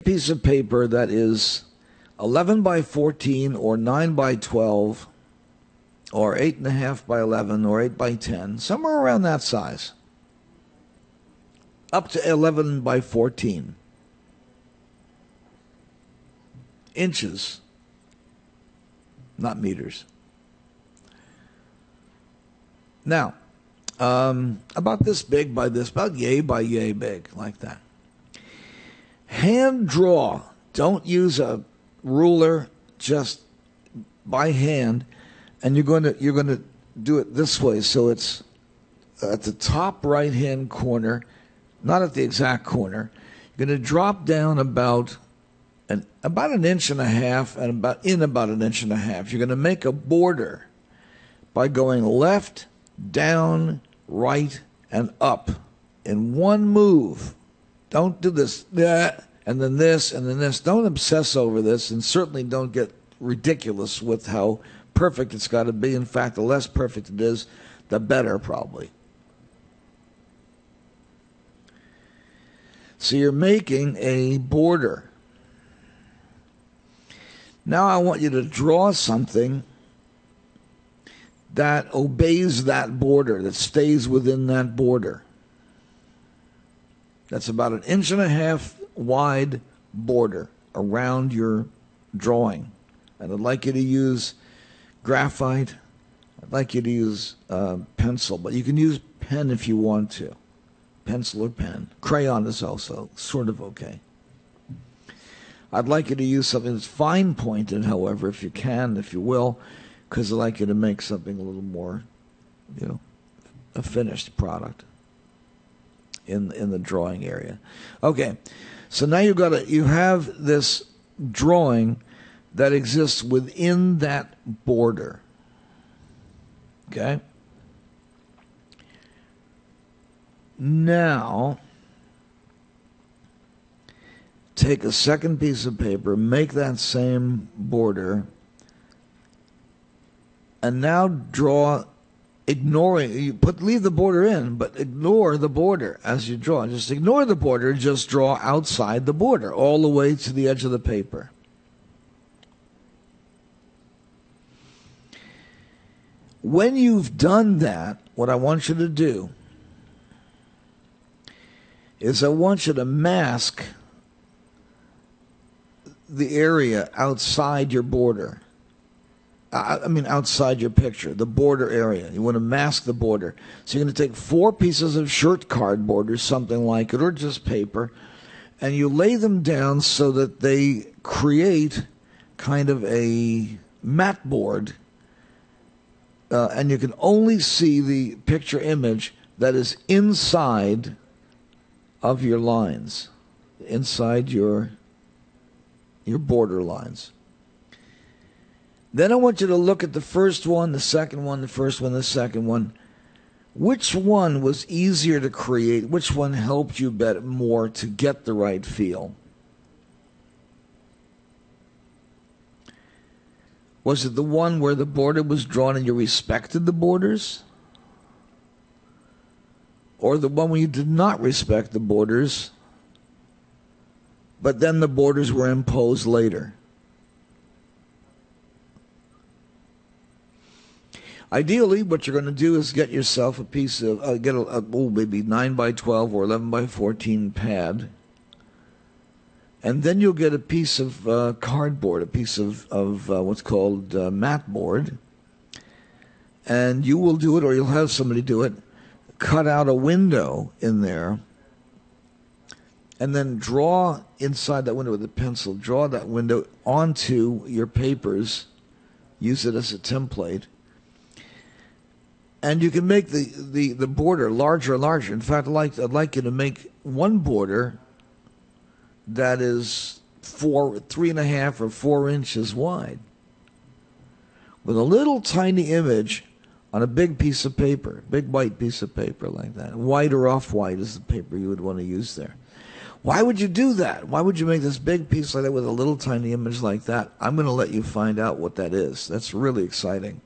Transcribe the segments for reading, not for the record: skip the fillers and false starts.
piece of paper that is 11 by 14 or 9 by 12 or 8.5 by 11 or 8 by 10, somewhere around that size, up to 11 by 14 inches, not meters. Now, about this big by this, about yay by yay big, like that. Hand draw. Don't use a ruler, just by hand, and you're going to do it this way. So it's at the top right hand corner, not at the exact corner. You're going to drop down about an inch and a half, and about an inch and a half. You're going to make a border by going left, down, right, and up in one move. Don't do this, that, and then this, and then this. Don't obsess over this, and certainly don't get ridiculous with how perfect it's got to be. In fact, the less perfect it is, the better, probably. So you're making a border. Now I want you to draw something that obeys that border, that stays within that border. That's about an inch and a half wide border around your drawing. And I'd like you to use graphite. I'd like you to use pencil, but you can use pen if you want to. Pencil or pen. Crayon is also sort of okay. I'd like you to use something that's fine-pointed, however, if you can, if you will, because I'd like you to make something a little more, a finished product in the drawing area. Okay, so now you have this drawing that exists within that border. Okay? Now, take a second piece of paper, make that same border, and now draw, leave the border in, but ignore the border as you draw. Just ignore the border, just draw outside the border, all the way to the edge of the paper. When you've done that, what I want you to do is I want you to mask the area outside your border. Outside your picture, the border area. You want to mask the border. So you're going to take 4 pieces of shirt cardboard or something like it, or just paper, and you lay them down so that they create kind of a mat board, and you can only see the picture image that is inside of your lines, inside your border lines. Then I want you to look at the first one, the second one, the first one, the second one. Which one was easier to create? Which one helped you more to get the right feel? Was it the one where the border was drawn and you respected the borders? Or the one where you did not respect the borders, but then the borders were imposed later? Ideally, what you're going to do is get yourself a piece of, maybe 9 by 12 or 11 by 14 pad, and then you'll get a piece of cardboard, a piece of what's called mat board, and you will do it, or you'll have somebody do it, cut out a window in there, and then draw inside that window with a pencil, draw that window onto your papers, use it as a template. And you can make the border larger and larger. In fact, I'd like you to make one border that is 3.5 or 4 inches wide, with a little tiny image on a big piece of paper, big white piece of paper like that. White or off-white is the paper you would want to use there. Why would you do that? Why would you make this big piece like that with a little tiny image like that? I'm going to let you find out what that is. That's really exciting.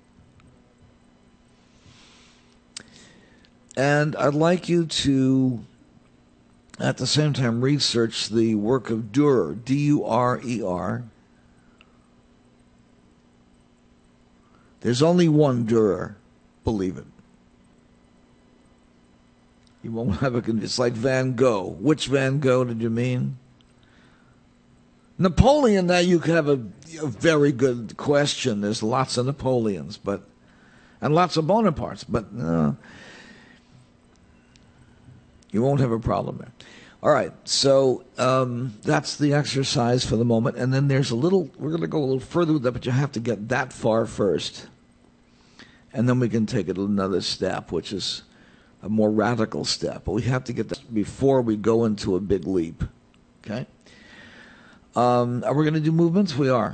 And I'd like you to At the same time, research the work of Durer, D-U-R-E-R. There's only one Durer, believe it. You won't have it's like Van Gogh. Which Van Gogh did you mean? Napoleon, now you could have a very good question. There's lots of Napoleons, and lots of Bonapartes, but you won't have a problem there. All right, so that's the exercise for the moment. And then there's we're going to go a little further with that, but you have to get that far first. And then we can take it another step, which is a more radical step. But we have to get that before we go into a big leap. Okay? Are we going to do movements? We are.